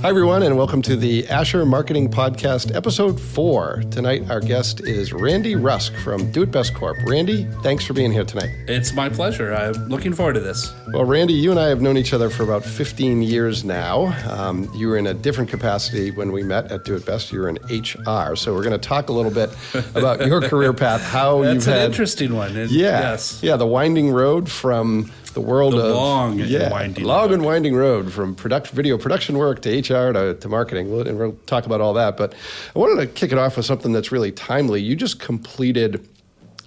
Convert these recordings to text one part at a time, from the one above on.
Hi, everyone, and welcome to the Asher Marketing Podcast, Episode 4. Tonight, our guest is Randy Rusk from Do It Best Corp. Randy, thanks for being here tonight. It's my pleasure. I'm looking forward to this. Well, Randy, you and I have known each other for about 15 years now. You were in a different capacity when we met at Do It Best. You were in HR. So we're going to talk a little bit about your career path, how you've had... That's an interesting one. Yes. Yeah, the winding road from... the world of long and winding road from video production work to HR to marketing. And we'll talk about all that. But I wanted to kick it off with something that's really timely. You just completed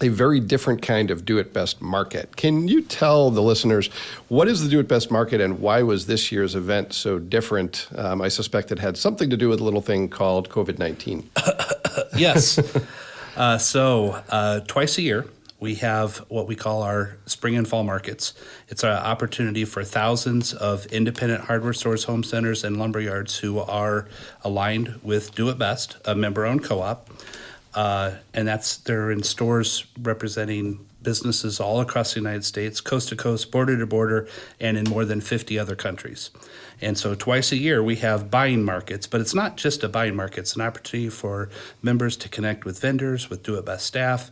a very different kind of Do It Best market. Can you tell the listeners what is the Do It Best market and why was this year's event so different? I suspect it had something to do with a little thing called COVID-19. Yes. So twice a year, we have what we call our spring and fall markets. It's an opportunity for thousands of independent hardware stores, home centers, and lumber yards who are aligned with Do It Best, a member-owned co-op. And they're in stores representing businesses all across the United States, coast to coast, border to border, and in more than 50 other countries. And so twice a year we have buying markets, but it's not just a buying market. It's an opportunity for members to connect with vendors, with Do It Best staff,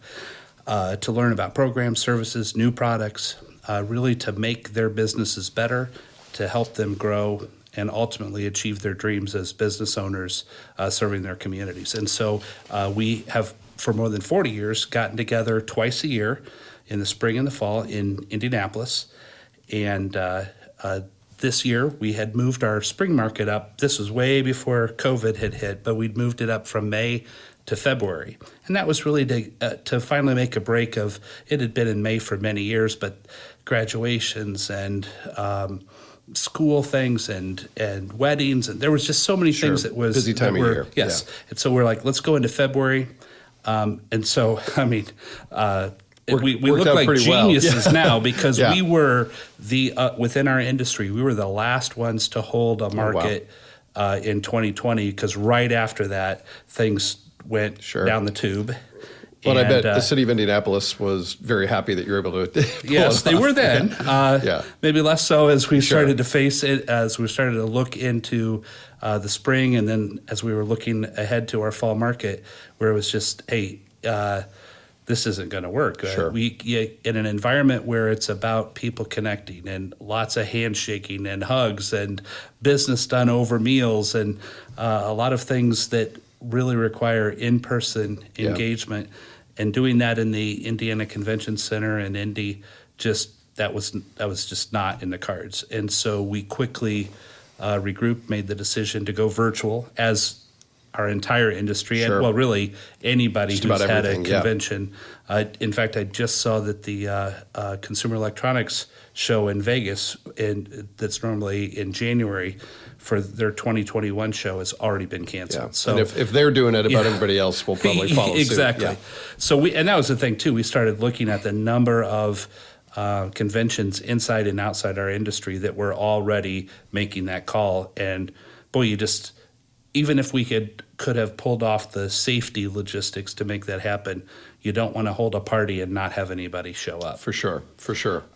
to learn about programs, services, new products, really to make their businesses better, to help them grow, and ultimately achieve their dreams as business owners serving their communities. And so we have, for more than 40 years, gotten together twice a year in the spring and the fall in Indianapolis. And this year we had moved our spring market up. This was way before COVID had hit, but we'd moved it up from May to February. And that was really to finally make a break of, it had been in May for many years, but graduations and school things and weddings, and there was just so many things that was... busy time of year. Yes. Yeah. And so we're like, let's go into February. And so, I mean... we look like geniuses now because we were within our industry, we were the last ones to hold a market in 2020 because right after that, things went down the tube. Well, I bet the city of Indianapolis was very happy that you were able to yes, they were then. Maybe less so as we started to face it, as we started to look into the spring, and then as we were looking ahead to our fall market, where it was just, hey, this isn't going to work. In an environment where it's about people connecting and lots of handshaking and hugs and business done over meals and a lot of things that really require in-person engagement, and doing that in the Indiana Convention Center and Indy, that was just not in the cards. And so we quickly regrouped, made the decision to go virtual, as our entire industry, and well, really anybody who's had a convention. In fact, I just saw that the Consumer Electronics show in Vegas, that's normally in January, for their 2021 show has already been canceled. Yeah. So, and if they're doing it, about everybody else will probably follow suit. Exactly. Yeah. So and that was the thing too. We started looking at the number of conventions inside and outside our industry that were already making that call. And boy, even if we could have pulled off the safety logistics to make that happen, you don't want to hold a party and not have anybody show up. For sure.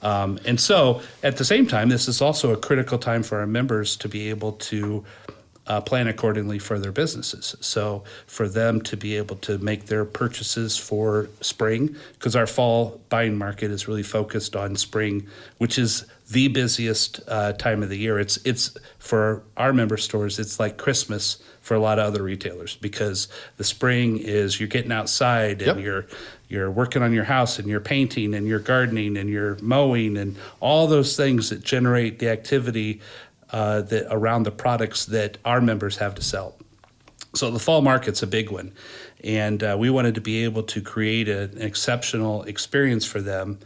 And so at the same time, this is also a critical time for our members to be able to plan accordingly for their businesses. So for them to be able to make their purchases for spring, because our fall buying market is really focused on spring, which is the busiest time of the year. It's for our member stores, it's like Christmas for a lot of other retailers, because the spring is you're getting outside and you're working on your house and you're painting and you're gardening and you're mowing and all those things that generate the activity that around the products that our members have to sell. So the fall market's a big one, and we wanted to be able to create an exceptional experience for them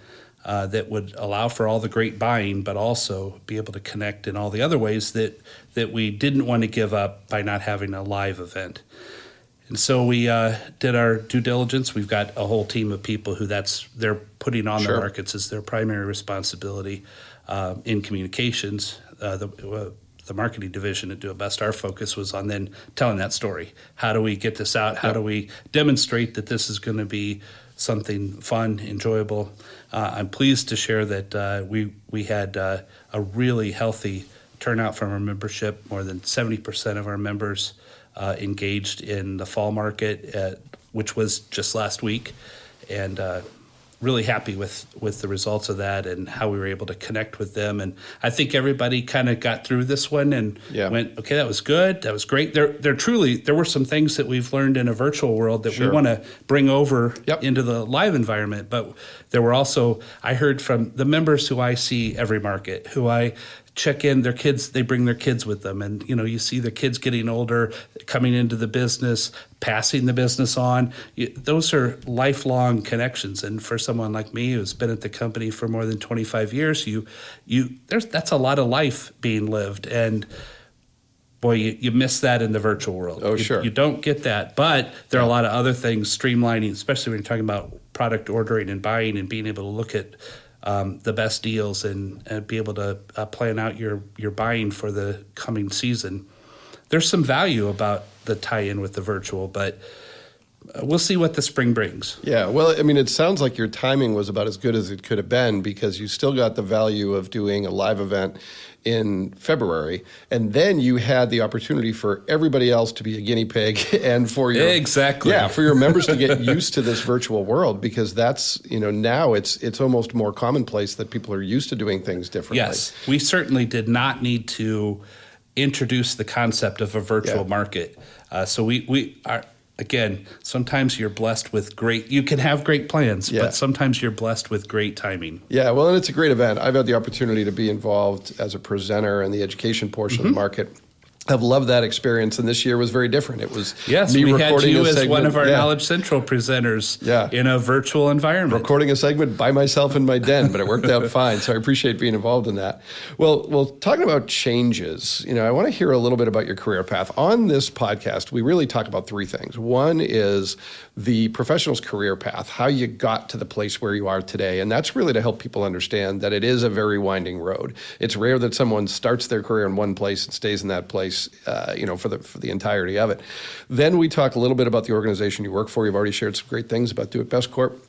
that would allow for all the great buying, but also be able to connect in all the other ways that we didn't want to give up by not having a live event. And so we did our due diligence. We've got a whole team of people who they're putting on the markets as their primary responsibility in communications. The marketing division at Do It Best, our focus was on then telling that story. How do we get this out? How do we demonstrate that this is going to be something fun, enjoyable? I'm pleased to share that we had a really healthy turnout from our membership. More than 70% of our members engaged in the fall market, which was just last week, and really happy with the results of that and how we were able to connect with them. And I think everybody kind of got through this one and went, okay, that was good. That was great. There were some things that we've learned in a virtual world that we want to bring over into the live environment. But there were also, I heard from the members who I see every market, who I check in, their kids, they bring their kids with them. And, you see the kids getting older, coming into the business, passing the business on. Those are lifelong connections. And for someone like me who's been at the company for more than 25 years, that's a lot of life being lived. And boy, you miss that in the virtual world. Oh, sure. You don't get that. But there are a lot of other things streamlining, especially when you're talking about product ordering and buying and being able to look at the best deals and be able to plan out your buying for the coming season. There's some value about the tie-in with the virtual, but we'll see what the spring brings. Yeah, well, it sounds like your timing was about as good as it could have been, because you still got the value of doing a live event in February, and then you had the opportunity for everybody else to be a guinea pig and for your for your members to get used to this virtual world, because that's now it's almost more commonplace that people are used to doing things differently. Yes, we certainly did not need to introduce the concept of a virtual market. So we are. Again, sometimes you're blessed with you can have great plans, but sometimes you're blessed with great timing. Yeah, well, and it's a great event. I've had the opportunity to be involved as a presenter in the education portion of the market. I've loved that experience, and this year was very different. It was me we recording had you a as segment, one of our Knowledge Central presenters in a virtual environment. Recording a segment by myself in my den, but it worked out fine, so I appreciate being involved in that. Well, talking about changes, I want to hear a little bit about your career path. On this podcast, we really talk about three things. One is the professional's career path, how you got to the place where you are today, and that's really to help people understand that it is a very winding road. It's rare that someone starts their career in one place and stays in that place for the entirety of it. Then we talk a little bit about the organization you work for. You've already shared some great things about Do It Best Corp.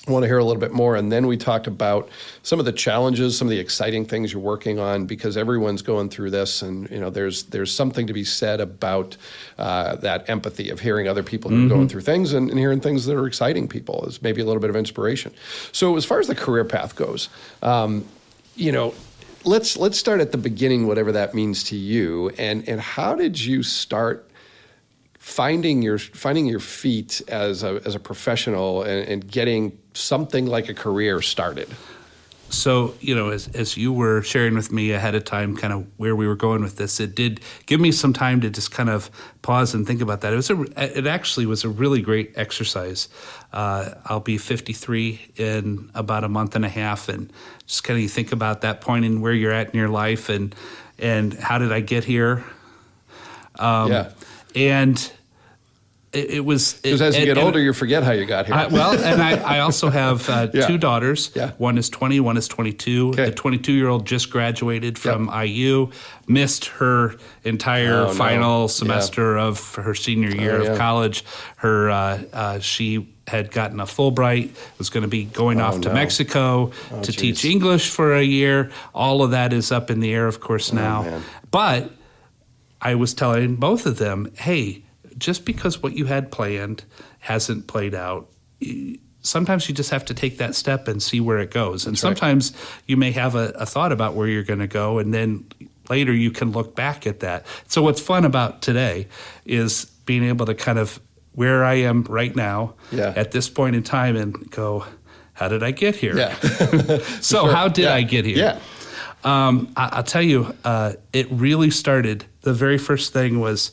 I want to hear a little bit more. And then we talked about some of the challenges, some of the exciting things you're working on, because everyone's going through this, and there's something to be said about that empathy of hearing other people who are going through things and hearing things that are exciting people as maybe a little bit of inspiration. So as far as the career path goes, let's start at the beginning, whatever that means to you, and how did you start finding your feet as a professional and getting something like a career started? So, as you were sharing with me ahead of time, kind of where we were going with this, it did give me some time to just kind of pause and think about that. It actually was a really great exercise. I'll be 53 in about a month and a half, and just kind of think about that point and where you're at in your life, and how did I get here? And it was because as you get older, you forget how you got here. I also have two daughters. Yeah. One is 20, one is 22. Okay. The 22-year-old just graduated from IU, missed her entire final semester of her senior year of college. She had gotten a Fulbright, was going to be going off to Mexico to teach English for a year. All of that is up in the air, of course, now. Man. But I was telling both of them, hey, just because what you had planned hasn't played out, sometimes you just have to take that step and see where it goes. And sometimes you may have a thought about where you're going to go, and then later you can look back at that. So what's fun about today is being able to kind of where I am right now at this point in time and go, how did I get here? Yeah. So how did I get here? Yeah. I'll tell you, it really started, the very first thing was,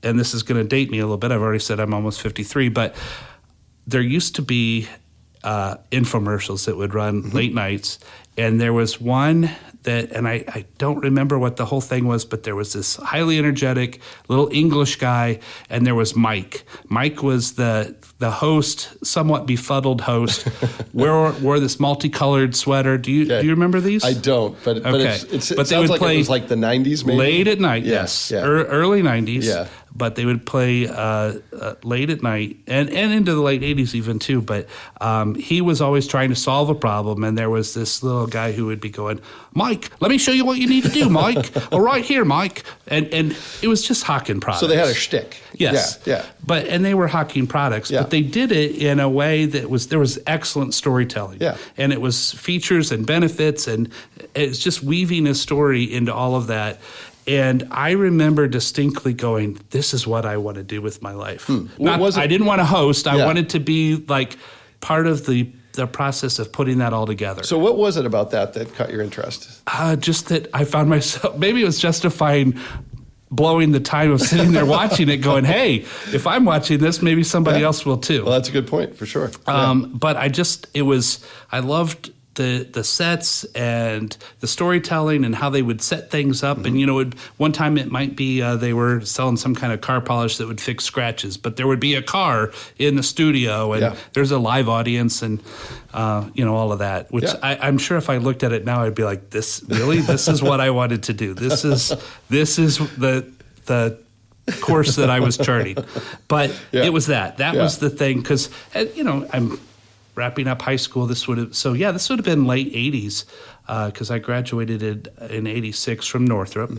and this is going to date me a little bit, I've already said I'm almost 53, but there used to be infomercials that would run late nights, and there was one that, and I don't remember what the whole thing was, but there was this highly energetic little English guy, and there was Mike. Mike was the host, somewhat befuddled host, wore this multicolored sweater. Do you remember these? I don't, but it sounds like it was like the 90s maybe? Late at night, yes. Early 90s. Yeah. but they would play late at night and into the late 80s even too. But he was always trying to solve a problem, and there was this little guy who would be going, Mike, let me show you what you need to do, Mike. All right here, Mike. And it was just hawking products. So they had a shtick. Yes. Yeah. And they were hawking products, Yeah. but they did it in a way that there was excellent storytelling. Yeah. And it was features and benefits, and it's just weaving a story into all of that. And I remember distinctly going, this is what I want to do with my life. What was it? I didn't want to host. I Yeah. wanted to be like part of the process of putting that all together. So what was it about that caught your interest? Just that I found myself, maybe it was justifying blowing the time of sitting there watching it going, hey, if I'm watching this, maybe somebody else will too. Well, that's a good point for sure. But I loved the sets and the storytelling and how they would set things up. And, one time it might be they were selling some kind of car polish that would fix scratches, but there would be a car in the studio and there's a live audience and, all of that, which I'm sure if I looked at it now, I'd be like, this is what I wanted to do. This is the course that I was charting. But it was that was the thing. Cause I'm wrapping up high school. This would have been late 80s because I graduated in 86 from Northrop.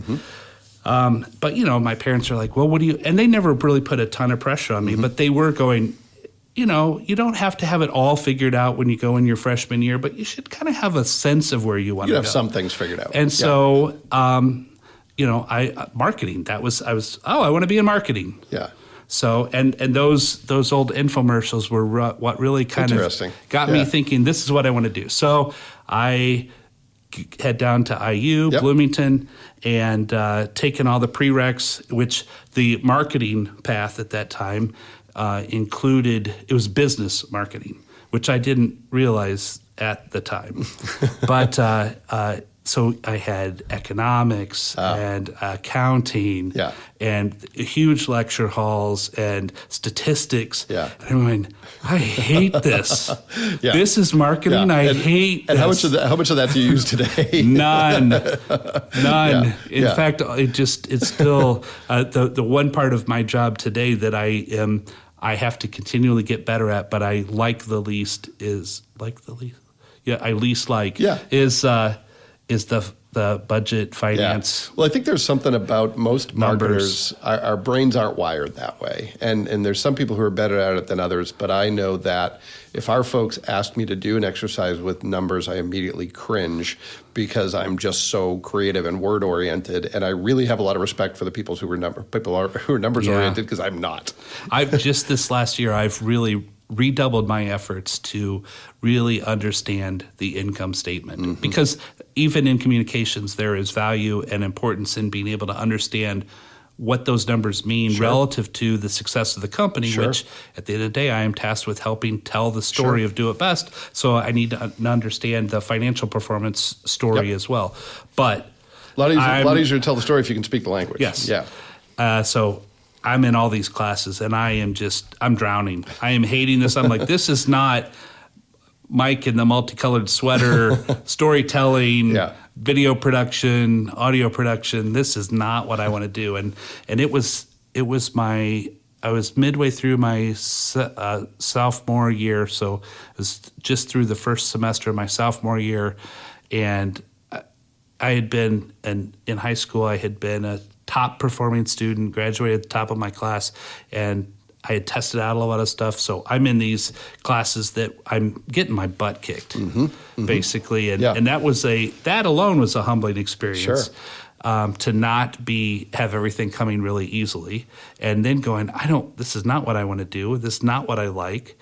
But my parents are like, well, what do you, and they never really put a ton of pressure on me, but they were going, you don't have to have it all figured out when you go in your freshman year, but you should kind of have a sense of where you want to go. You have some things figured out. And so, marketing, I want to be in marketing. Yeah. So, and those old infomercials were what really kind of got me thinking, this is what I want to do. So I head down to IU, Bloomington, and taken all the prereqs, which the marketing path at that time included, it was business marketing, which I didn't realize at the time. But so I had economics and accounting and huge lecture halls and statistics. Yeah. And I'm going, I hate this. This is marketing. I hate this. And how much of that do you use today? None. In fact, it's still the one part of my job today that I have to continually get better at, but I like the least is the budget finance. Well, I think there's something about most marketers, our brains aren't wired that way. And there's some people who are better at it than others, but I know that if our folks ask me to do an exercise with numbers, I immediately cringe because I'm just so creative and word oriented. And I really have a lot of respect for the people who are numbers oriented because I'm not. I've just this last year, I've really redoubled my efforts to really understand the income statement because even in communications, there is value and importance in being able to understand what those numbers mean relative to the success of the company, which at the end of the day, I am tasked with helping tell the story of Do It Best. So I need to understand the financial performance story as well. But a lot easier to tell the story if you can speak the language. Yes. Yeah. So I'm in all these classes and I'm drowning. I am hating this. I'm like, this is not Mike in the multicolored sweater, storytelling, video production, audio production. This is not what I want to do. And I was midway through my sophomore year. So it was just through the first semester of my sophomore year. And I had been, in high school, I had been a top performing student, graduated at the top of my class, and I had tested out a lot of stuff. So I'm in these classes that I'm getting my butt kicked, basically. And that alone was a humbling experience. To not have everything coming really easily, and then going, this is not what I want to do. This is not what I like.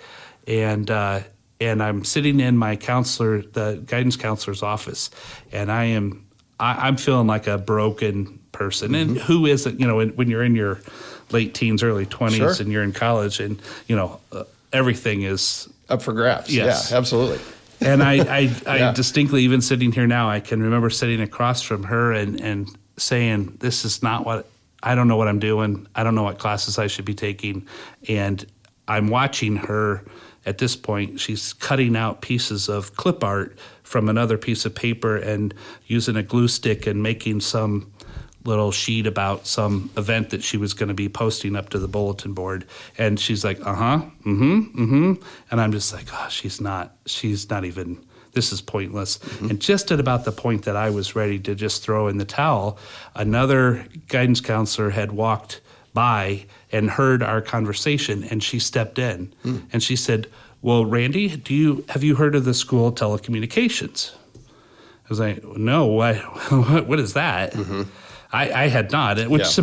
And I'm sitting in my the guidance counselor's office, and I'm feeling like a broken person. And who isn't, when you're in your late teens, early 20s, and you're in college, and everything is up for grabs. Yes. Yeah, absolutely. And I distinctly, even sitting here now, I can remember sitting across from her and saying, this is not I don't know what I'm doing. I don't know what classes I should be taking. And I'm watching her at this point. She's cutting out pieces of clip art from another piece of paper and using a glue stick and making some little sheet about some event that she was going to be posting up to the bulletin board, and she's like, and I'm just like, oh, she's not even. This is pointless. And just at about the point that I was ready to just throw in the towel, another guidance counselor had walked by and heard our conversation, and she stepped in and she said, well, Randy, have you heard of the school telecommunications? I was like, no, what is that? I had not, which so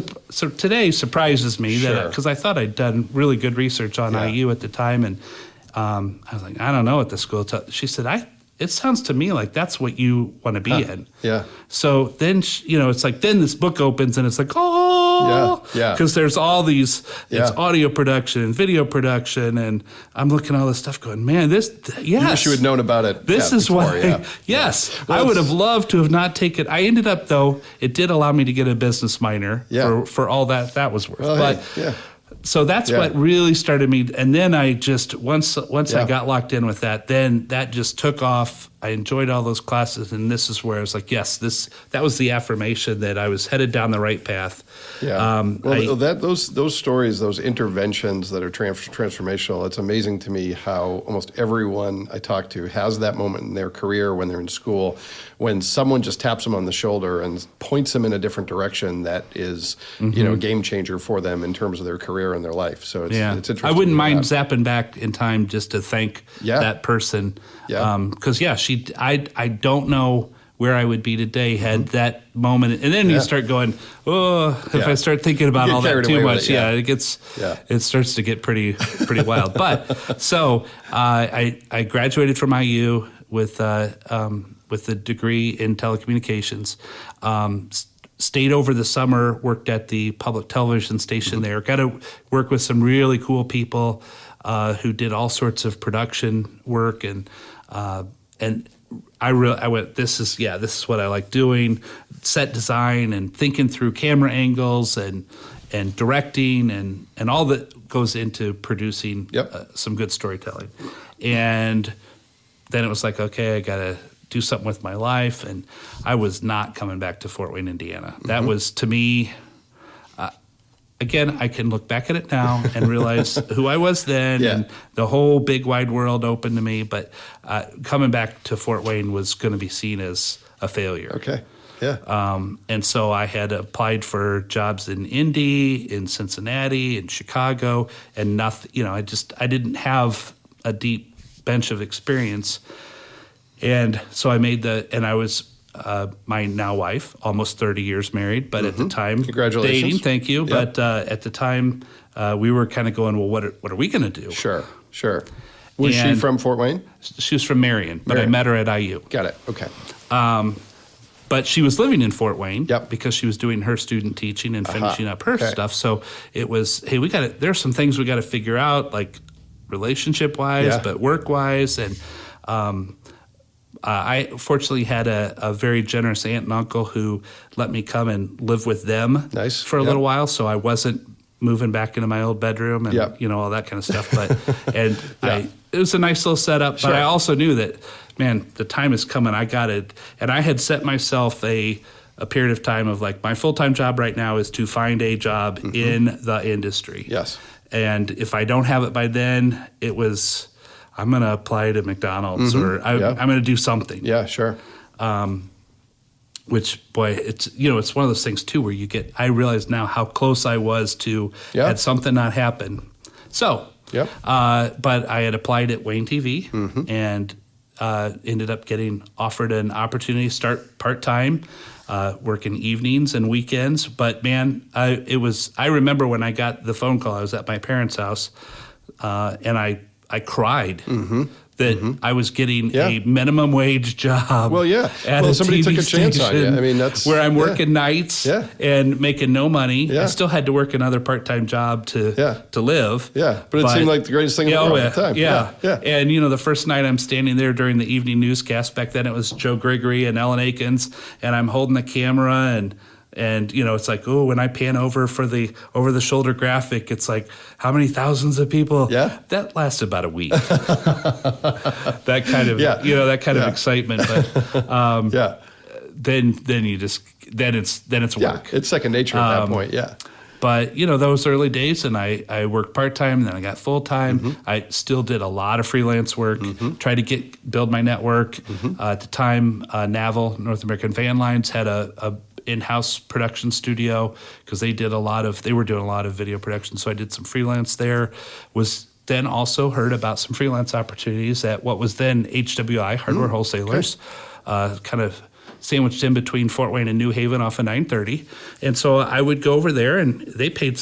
today surprises me that because I thought I'd done really good research on IU at the time, and I was like, I don't know what the school. She said, it sounds to me like that's what you want to be in. Yeah. So then, it's like, then this book opens and it's like, because there's all these, it's audio production and video production, and I'm looking at all this stuff going, man, you wish you had known about it. This is before, why, I would have loved to have not taken, I ended up, though, it did allow me to get a business minor for all that was worth. So that's what really started me. And then I just, once I got locked in with that, then that just took off. I enjoyed all those classes. And this is where I was like, yes, that was the affirmation that I was headed down the right path. Yeah. Those stories, those interventions that are transformational, it's amazing to me how almost everyone I talk to has that moment in their career when they're in school, when someone just taps them on the shoulder and points them in a different direction that is, a game changer for them in terms of their career and their life. So it's interesting. I wouldn't mind zapping back in time just to thank that person. Because I don't know where I would be today had that moment. And then you start going, if I start thinking about all that too much, it starts to get pretty wild. But so I graduated from IU with a degree in telecommunications. Stayed over the summer, worked at the public television station there. Got to work with some really cool people who did all sorts of production work, and I went, this is what I like doing, set design and thinking through camera angles and directing and all that goes into producing some good storytelling. And then it was like, okay, I got to do something with my life, and I was not coming back to Fort Wayne, Indiana. That was, to me, again, I can look back at it now and realize who I was then, and the whole big wide world opened to me, but coming back to Fort Wayne was going to be seen as a failure. Okay, yeah. And so I had applied for jobs in Indy, in Cincinnati, in Chicago, and nothing, I didn't have a deep bench of experience. And so I I was my now wife, almost 30 years married, but at the time, congratulations, dating, thank you. But at the time, we were kind of going, well, what are we going to do? Sure. Was she from Fort Wayne? She was from Marion, but I met her at IU. Got it. Okay. But she was living in Fort Wayne because she was doing her student teaching and finishing up her stuff. So it was, hey, there's some things we got to figure out, like relationship wise, but work wise, and. I fortunately had a very generous aunt and uncle who let me come and live with them for a little while, so I wasn't moving back into my old bedroom and all that kind of stuff. But it was a nice little setup. But I also knew that, man, the time is coming. I got it, and I had set myself a period of time of like, my full-time job right now is to find a job in the industry. Yes, and if I don't have it by then, it was, I'm going to apply to McDonald's or I'm going to do something. Yeah, sure. Which, boy, it's one of those things too where I realize now how close I was to had something not happen. So, but I had applied at Wayne TV and ended up getting offered an opportunity to start part-time, working evenings and weekends. But man, I remember when I got the phone call, I was at my parents' house and I cried that I was getting a minimum wage job. Well, somebody took a chance on you. I mean, that's where I'm working nights and making no money. I still had to work another part-time job to live. Yeah, but it seemed like the greatest thing in the world at the time. Yeah. And the first night I'm standing there during the evening newscast. Back then it was Joe Gregory and Ellen Akins, and I'm holding the camera and it's like, oh, when I pan over for the over-the-shoulder graphic, it's like, how many thousands of people? Yeah. That lasts about a week. That kind of, that kind of excitement. But then you just, then it's work. It's second nature at that point. Yeah. But, those early days, and I worked part-time, then I got full-time. I still did a lot of freelance work, tried to build my network. At the time, Naval, North American Van Lines, had a in-house production studio because they were doing a lot of video production. So I did some freelance there. Was then also heard about some freelance opportunities at what was then HWI, Hardware Wholesalers, kind of sandwiched in between Fort Wayne and New Haven off of 930. And so I would go over there, and they paid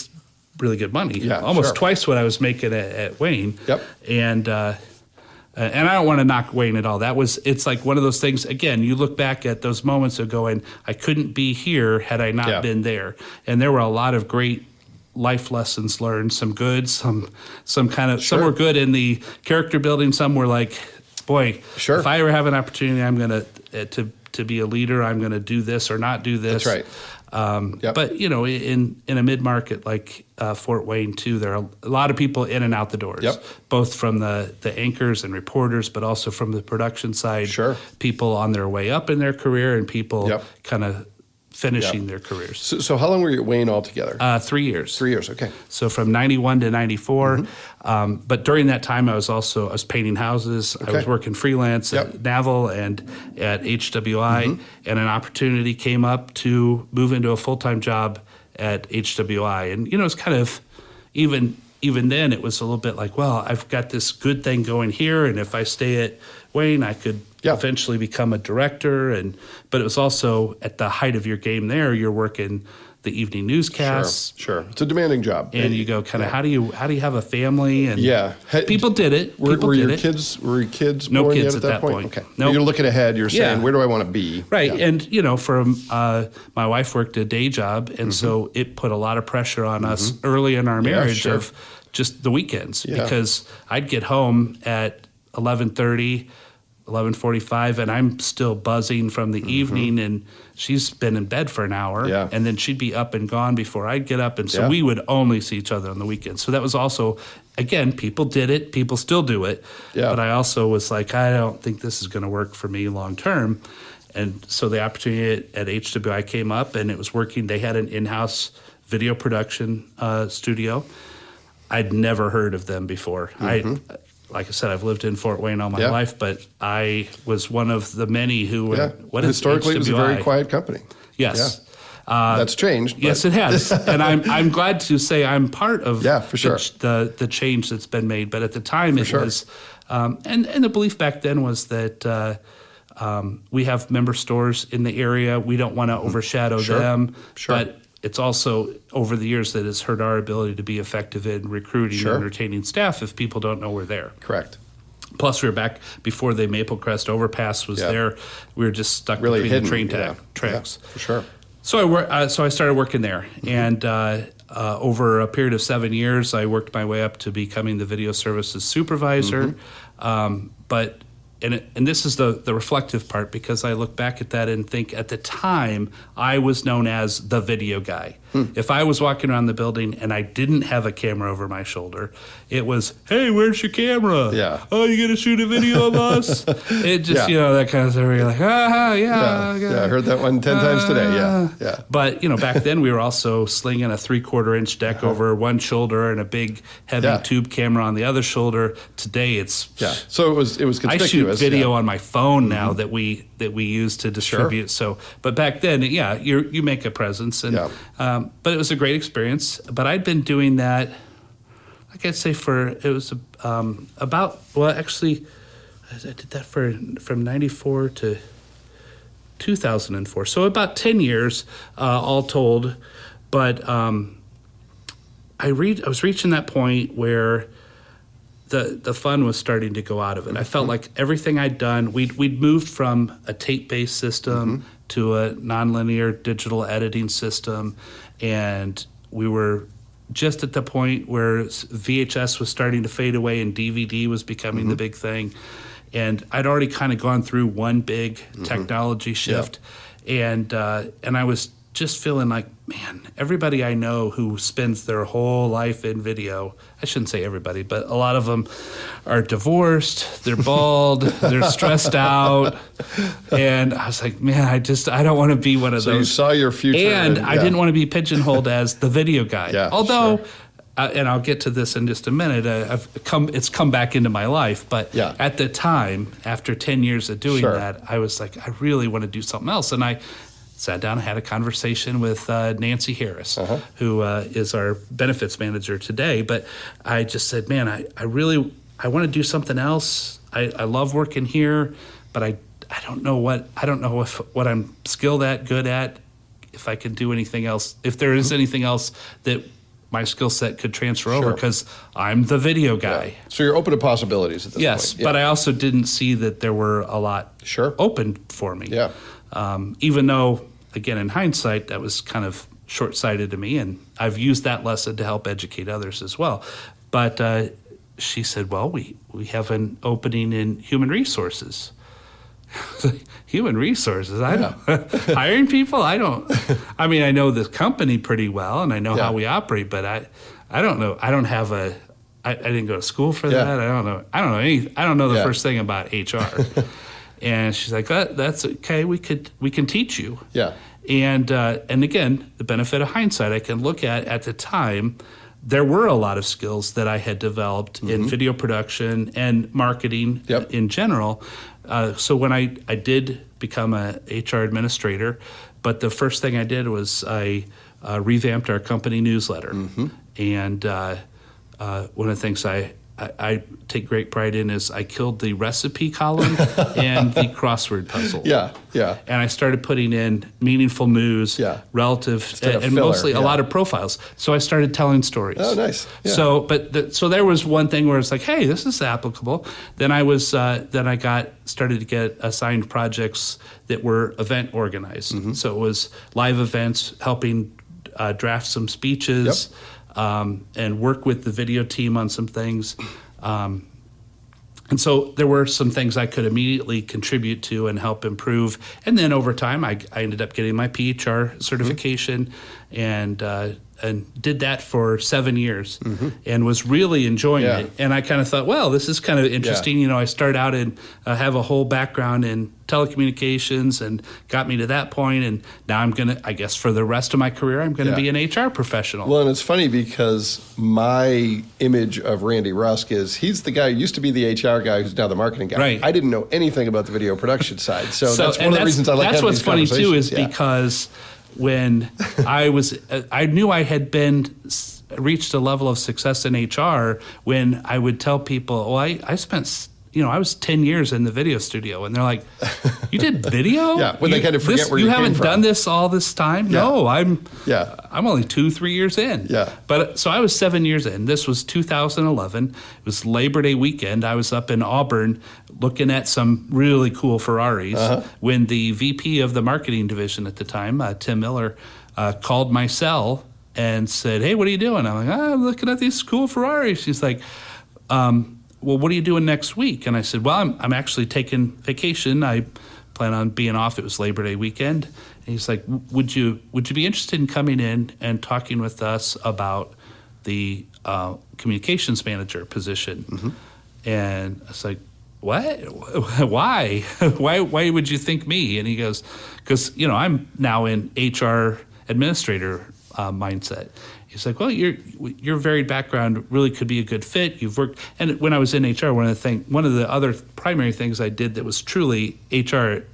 really good money, almost twice what I was making at Wayne. Yep. And I don't want to knock Wayne at all. It's like one of those things, again, you look back at those moments of going, I couldn't be here had I not been there. And there were a lot of great life lessons learned, some good, some kind of, some were good in the character building, some were like, boy, if I ever have an opportunity, I'm going to be a leader, I'm going to do this or not do this. That's right. But, in a mid-market like Fort Wayne, too, there are a lot of people in and out the doors, both from the anchors and reporters, but also from the production side. People on their way up in their career and people kind of finishing their careers. So how long were you at Wayne altogether? 3 years. 3 years, okay. So from 91 to 94. But during that time, I was painting houses. I was working freelance at Naval and at HWI. And an opportunity came up to move into a full-time job at HWI. And, it's kind of, even then, it was a little bit like, well, I've got this good thing going here. And if I stay at Wayne, I could eventually become a director. But it was also at the height of your game there, you're working the evening newscasts. Sure. It's a demanding job. And you go kind of, how do you have a family? And Hey, people did it. Were your kids No born kids yet at that point? Okay. Nope. You're looking ahead. You're saying, where do I want to be? Right. And, my wife worked a day job. And so it put a lot of pressure on us early in our marriage of just the weekends. Because I'd get home at 11:30, 11:45, and I'm still buzzing from the evening, and she's been in bed for an hour, and then she'd be up and gone before I'd get up, and so we would only see each other on the weekends. So that was also, again, people did it, people still do it, but I also was like, I don't think this is going to work for me long term. And so the opportunity at HWI came up, and it was working. They had an in-house video production studio. I'd never heard of them before. Like I said, I've lived in Fort Wayne all my life, but I was one of the many who were, what is historically, HWI? it was a very quiet company. Yes. That's changed. But. Yes, it has. And I'm glad to say I'm part of for sure. the change that's been made. But at the time, it was, and the belief back then was that we have member stores in the area. We don't want to overshadow them. But it's also, over the years, that has hurt our ability to be effective in recruiting and retaining staff if people don't know we're there. Correct. Plus, we were back before the Maple Crest overpass was there. We were just stuck really between hidden. the train tracks. For sure. So I started working there, and over a period of 7 years, I worked my way up to becoming the video services supervisor. But this is the reflective part, because I look back at that and think at the time I was known as the video guy. If I was walking around the building and I didn't have a camera over my shoulder, it was, hey, where's your camera? Oh, you gonna shoot a video of us? It just, that kind of stuff where you're like, I heard that one 10 times today. But, back then we were also slinging a 3/4 inch deck over one shoulder and a big heavy tube camera on the other shoulder. Today it's... So it was conspicuous. I shoot video on my phone now that we use to distribute. So, but back then, you make a presence, and but it was a great experience. But I'd been doing that, like I'd say, actually, I did that from 94 to 2004. So about 10 years, all told. But I was reaching that point where the fun was starting to go out of it. I felt like everything I'd done, we'd moved from a tape-based system to a nonlinear digital editing system, and we were just at the point where VHS was starting to fade away and DVD was becoming the big thing. And I'd already kind of gone through one big technology shift, and I was just feeling like, man, everybody I know who spends their whole life in video, I shouldn't say everybody, but a lot of them are divorced, they're bald, they're stressed out. And I was like, man, I don't want to be one of those. So you saw your future. And I didn't want to be pigeonholed as the video guy. Yeah, although, sure. And I'll get to this in just a minute, it's come back into my life. But at the time, after 10 years of doing that, I was like, I really want to do something else. And I sat down and had a conversation with Nancy Harris, who is our benefits manager today. But I just said, man, I want to do something else. I love working here, but I don't know what I'm skilled at, good at, if I can do anything else, if there is anything else that my skill set could transfer over, because I'm the video guy. Yeah. So you're open to possibilities at this point. Yes, but I also didn't see that there were a lot open for me. Yeah. Even though, again, in hindsight, that was kind of short-sighted to me, and I've used that lesson to help educate others as well. But she said, well, we have an opening in human resources. Human resources? I don't. Hiring people? I don't. I mean, I know the company pretty well, and I know how we operate, but I don't know. I don't have a. I didn't go to school for that. I don't know. I don't know the first thing about HR. And she's like, that's okay. We can teach you. Yeah. And again, the benefit of hindsight, I can look at the time, there were a lot of skills that I had developed in video production and marketing in general. So when I did become a HR administrator, but the first thing I did was I revamped our company newsletter. And one of the things I take great pride in is I killed the recipe column and the crossword puzzle. Yeah. And I started putting in meaningful news relative and mostly a lot of profiles. So I started telling stories. Oh, nice. Yeah. So there was one thing where it's like, hey, this is applicable. Then I started to get assigned projects that were event organized. So it was live events, helping draft some speeches. And work with the video team on some things. And so there were some things I could immediately contribute to and help improve. And then over time, I ended up getting my PHR certification and did that for 7 years and was really enjoying it. And I kind of thought, well, this is kind of interesting. You know, I started out and have a whole background in telecommunications and got me to that point. And now I'm going to, I guess for the rest of my career, I'm going to be an HR professional. Well, and it's funny because my image of Randy Rusk is he's the guy who used to be the HR guy who's now the marketing guy. Right. I didn't know anything about the video production side. So that's one of the reasons I like having these conversations. That's what's funny too is because when I knew I had reached a level of success in HR when I would tell people, I spent, I was 10 years in the video studio, and they're like, you did video? When they kind of forget where you came from. You haven't done this all this time? No, I'm only 2-3 years in. But so I was 7 years in. This was 2011. It was Labor Day weekend. I was up in Auburn looking at some really cool Ferraris when the VP of the marketing division at the time, Tim Miller, called my cell and said, hey, what are you doing? I'm like, I'm looking at these cool Ferraris. She's like, well, what are you doing next week? And I said, well, I'm actually taking vacation. I plan on being off. It was Labor Day weekend. And he's like, would you be interested in coming in and talking with us about the communications manager position? And I was like, what? Why? Why would you think me? And he goes, because, I'm now in HR administrator mindset. He's like, well, your varied background really could be a good fit. You've worked, and when I was in HR, one of the other primary things I did that was truly HR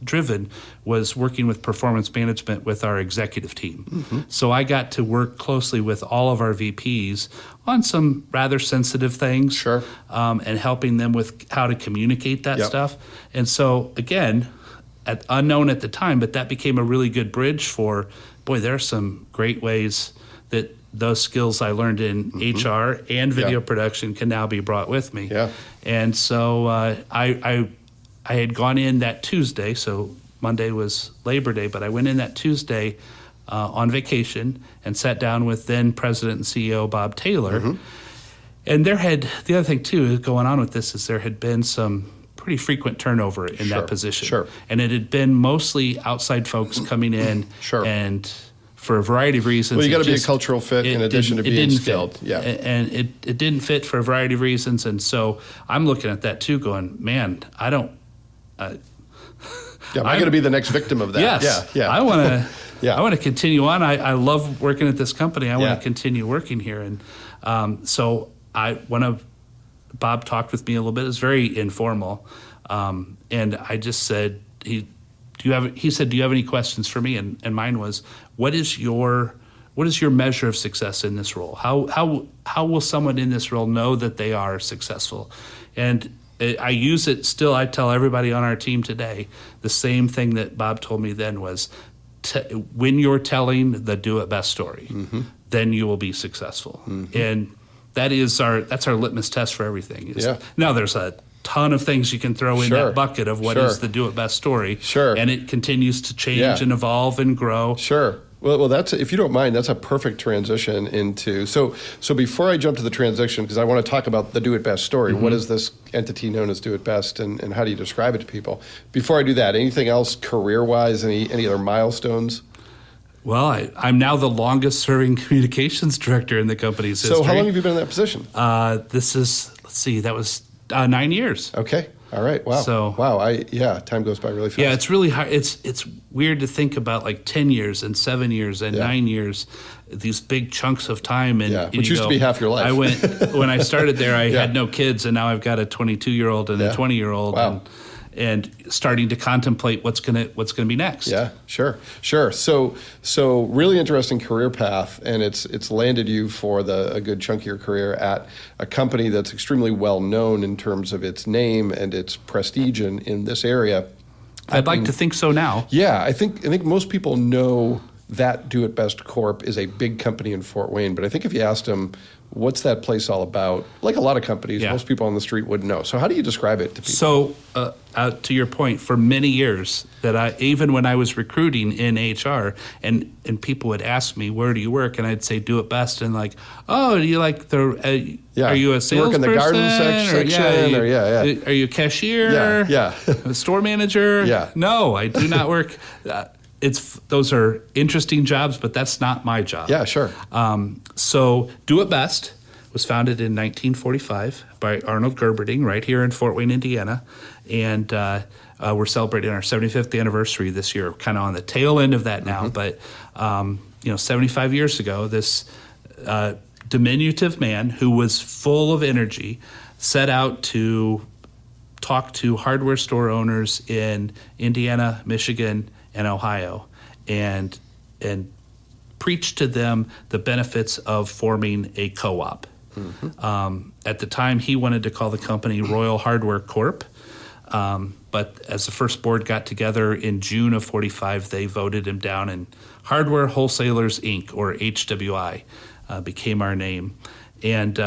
driven was working with performance management with our executive team. So I got to work closely with all of our VPs on some rather sensitive things, and helping them with how to communicate that stuff. And so again, unknown at the time, but that became a really good bridge for, boy, there are some great ways that those skills I learned in HR and video production can now be brought with me. And so I had gone in that Tuesday, so Monday was Labor Day, but I went in that Tuesday on vacation and sat down with then President and CEO Bob Taylor. And the other thing too going on with this is there had been some pretty frequent turnover in that position. And it had been mostly outside folks coming in and for a variety of reasons. Well, you got to be a just- cultural fit in addition to it being didn't skilled. fit. Yeah. And it didn't fit for a variety of reasons. And so I'm looking at that too, going, man, I don't. Yeah, am I going to be the next victim of that? Yes. Yeah. I want to. Yeah. I want to continue on. I love working at this company. I want Yeah. to continue working here. And so Bob talked with me a little bit. It was very informal. And I just said, he said, do you have any questions for me? And mine was, what is your measure of success in this role? How will someone in this role know that they are successful? And I use it still. I tell everybody on our team today the same thing that Bob told me then was, when you're telling the do it best story, then you will be successful. And that's our litmus test for everything. Yeah. Now there's a ton of things you can throw in Sure. that bucket of what Sure. is the do it best story. Sure. And it continues to change Yeah. and evolve and grow. Sure. Well, that's, if you don't mind, that's a perfect transition into. So before I jump to the transition, because I want to talk about the Do It Best story. What is this entity known as Do It Best, and how do you describe it to people? Before I do that, anything else career-wise? Any other milestones? Well, I'm now the longest serving communications director in the company's history. So how long have you been in that position? This is, let's see, that was 9 years. Okay. All right. Wow. Time goes by really fast. Yeah, it's really hard. It's weird to think about like 10 years and 7 years and 9 years, these big chunks of time. And Yeah, which used to be half your life. When I started there, I Yeah. had no kids, and now I've got a 22-year-old and a 20-year-old. Wow. And starting to contemplate what's gonna be next. Yeah, sure. So really interesting career path, and it's landed you for a good chunk of your career at a company that's extremely well known in terms of its name and its prestige in this area. I'd like to think so now. Yeah, I think most people know that Do It Best Corp is a big company in Fort Wayne, but I think if you asked them, what's that place all about? Like a lot of companies, Yeah. most people on the street wouldn't know. So how do you describe it to people? So, to your point, for many years, even when I was recruiting in HR, and people would ask me, "Where do you work?" and I'd say, "Do It Best," and like, "Oh, do you like the? Yeah. Are you a You work salesperson? in the garden section, Are you a cashier? Yeah. A store manager? Yeah. No, I do not work. Those are interesting jobs, but that's not my job. Yeah, sure. So Do It Best was founded in 1945 by Arnold Gerberding right here in Fort Wayne, Indiana. And we're celebrating our 75th anniversary this year, kind of on the tail end of that now. But, 75 years ago, this diminutive man who was full of energy set out to talk to hardware store owners in Indiana, Michigan, and Ohio, and preach to them the benefits of forming a co-op. At the time, he wanted to call the company Royal Hardware Corp. But as the first board got together in June of 45, they voted him down, and Hardware Wholesalers, Inc., or HWI, became our name. And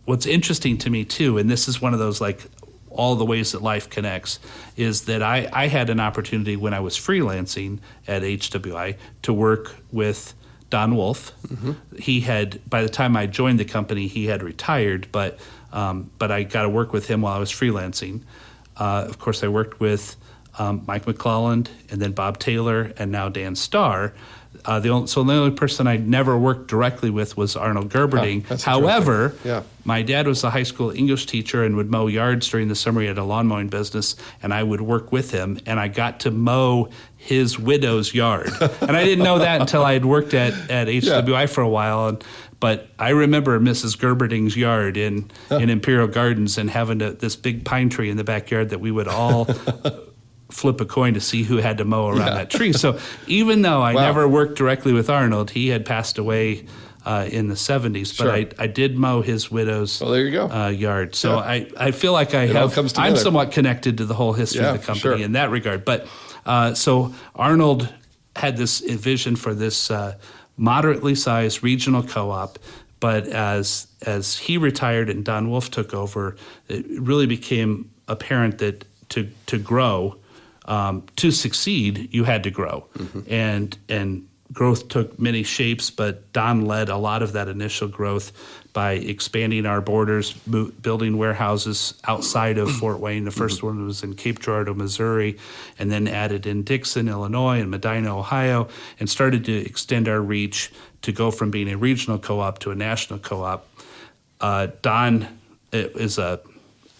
what's interesting to me, too, and this is one of those, like, all the ways that life connects, is that I had an opportunity when I was freelancing at HWI to work with Don Wolf. He had, by the time I joined the company, he had retired, but I got to work with him while I was freelancing. Of course, I worked with Mike McClelland, and then Bob Taylor, and now Dan Starr. The only person I never worked directly with was Arnold Gerberding. That's However, interesting. Yeah. my dad was a high school English teacher and would mow yards during the summer. He had a lawn mowing business, and I would work with him, and I got to mow his widow's yard. And I didn't know that until I had worked at HWI for a while. But I remember Mrs. Gerberding's yard in Imperial Gardens, and having this big pine tree in the backyard that we would all flip a coin to see who had to mow around that tree. So even though I never worked directly with Arnold, he had passed away in the 70s, but I did mow his widow's Well, there you go. yard. So I feel like all comes I'm together. somewhat connected to the whole history of the company in that regard. But so Arnold had this vision for this moderately sized regional co-op, but as he retired and Don Wolf took over, it really became apparent that to grow, to succeed, you had to grow. And growth took many shapes, but Don led a lot of that initial growth by expanding our borders, building warehouses outside of Fort Wayne. The first one was in Cape Girardeau, Missouri, and then added in Dixon, Illinois, and Medina, Ohio, and started to extend our reach to go from being a regional co-op to a national co-op. Don is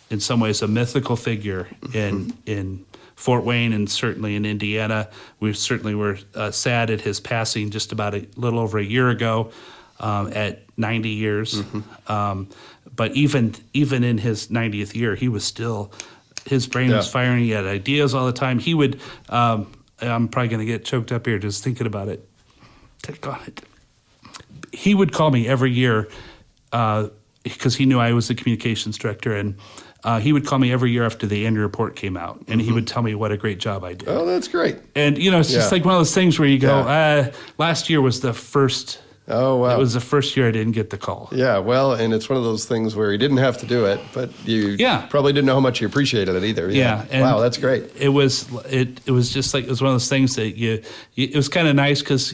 in some ways a mythical figure in Fort Wayne and certainly in Indiana. We certainly were sad at his passing just about a little over a year ago at 90 years. But even in his 90th year, he was still, his brain was firing. He had ideas all the time. He would, I'm probably going to get choked up here just thinking about it. Take on it. He would call me every year because he knew I was the communications director, and he would call me every year after the annual report came out, and he would tell me what a great job I did. Oh, that's great. And, it's just like one of those things where you go, last year was the first. Oh, wow. It was the first year I didn't get the call. Yeah, well, and it's one of those things where you didn't have to do it, but you probably didn't know how much you appreciated it either. Yeah. Wow, that's great. It was just like, it was one of those things that it was kind of nice because,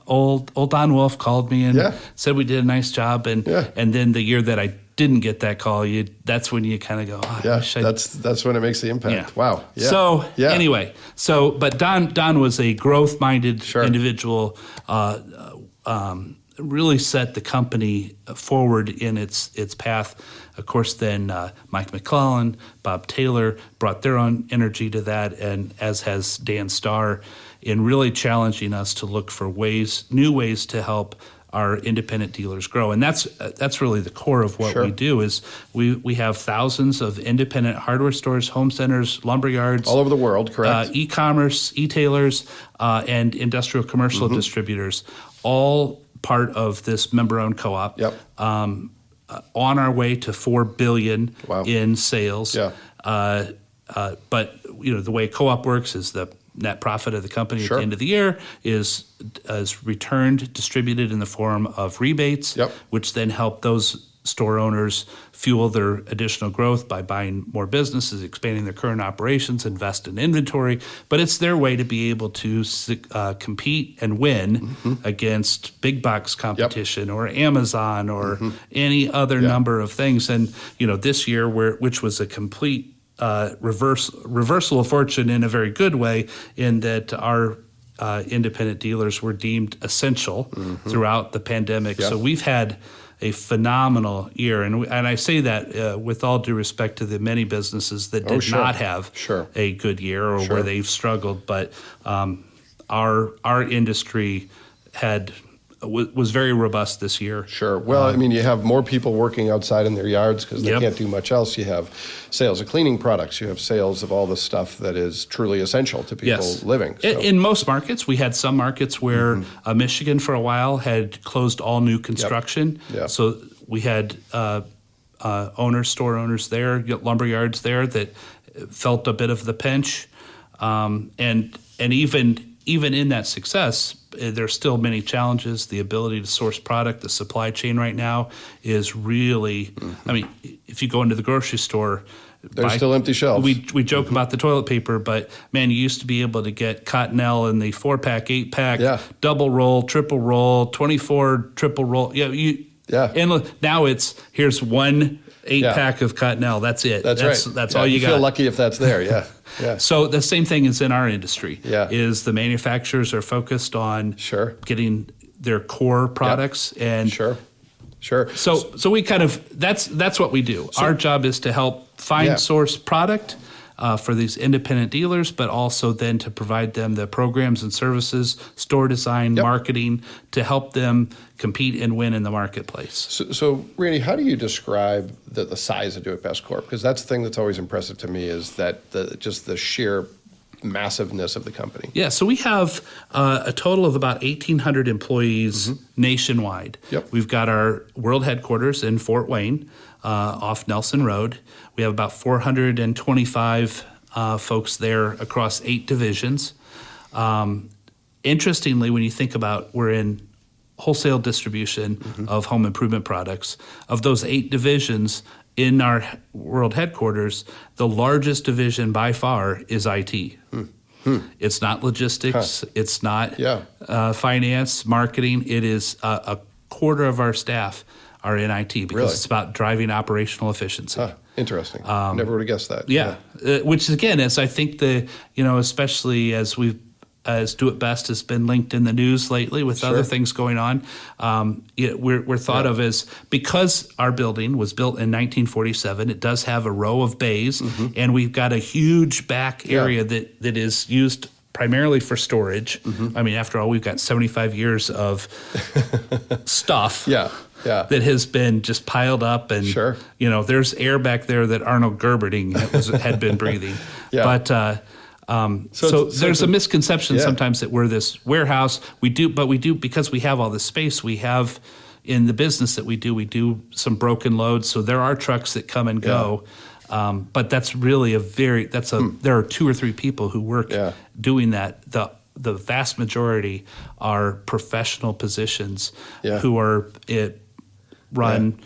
old Don Wolf called me and said we did a nice job. And then the year that I didn't get that call, that's when you kind of go, that's when it makes the impact. Yeah. Wow. Yeah. So anyway, but Don was a growth-minded individual, really set the company forward in its path. Of course, then Mike McClellan, Bob Taylor brought their own energy to that, and as has Dan Starr, in really challenging us to look for new ways to help our independent dealers grow. And that's really the core of what we do. Is we have thousands of independent hardware stores, home centers, lumber yards all over the world, correct? E-commerce, e-tailers, and industrial commercial distributors, all part of this member-owned co-op. Yep. On our way to $4 billion in sales. Yeah. But the way co-op works is the net profit of the company at the end of the year is returned, distributed in the form of rebates, which then help those store owners fuel their additional growth by buying more businesses, expanding their current operations, invest in inventory. But it's their way to be able to compete and win against big box competition or Amazon or any other number of things. And this year, which was a complete reversal of fortune in a very good way, in that our independent dealers were deemed essential throughout the pandemic. So we've had a phenomenal year, and I say that with all due respect to the many businesses that did not have a good year or where they've struggled. But our industry was very robust this year. Sure. Well, I mean, you have more people working outside in their yards because they can't do much else. You have sales of cleaning products. You have sales of all the stuff that is truly essential to people living. So. In most markets, we had some markets where Michigan for a while had closed all new construction. So we had store owners there, lumber yards there that felt a bit of the pinch. And even in that success, there's still many challenges. The ability to source product, the supply chain right now is really, I mean, if you go into the grocery store, there's still empty shelves. We joke about the toilet paper, but man, you used to be able to get Cottonelle in the 4-pack, 8-pack, double roll, triple roll, 24 triple roll. And now here's one 8-pack of Cottonelle. That's it. That's right. That's all you got. Feel lucky if that's there. Yeah. So the same thing is in our industry. Is the manufacturers are focused on getting their core products and Sure. So we kind of that's what we do. Our job is to help find source product for these independent dealers, but also then to provide them the programs and services, store design, marketing, to help them compete and win in the marketplace. So Randy, how do you describe the size of Do It Best Corp? Because that's the thing that's always impressive to me is that just the sheer massiveness of the company. Yeah, so we have a total of about 1,800 employees nationwide. We've got our world headquarters in Fort Wayne off Nelson Road. We have about 425 folks there across 8 divisions. Interestingly, when you think about we're in wholesale distribution of home improvement products, of those 8 divisions in our world headquarters, the largest division by far is IT. It's not logistics. It's not Yeah. finance, marketing. It is a quarter of our staff are in IT because Really? it's about driving operational efficiency. Huh. Interesting. Never would have guessed that. Yeah, which again is I think especially as Do It Best has been linked in the news lately with other things going on. We're thought of as, because our building was built in 1947. It does have a row of bays, and we've got a huge back area that is used primarily for storage. I mean, after all, we've got 75 years of stuff. Yeah. That has been just piled up, and there's air back there that Arnold Gerberding had been breathing. But so there's a misconception sometimes that we're this warehouse. We do because we have all this space. We have in the business that we do some broken loads. So there are trucks that come and go. But that's really there are 2 or 3 people who work doing that. The vast majority are professional positions who are run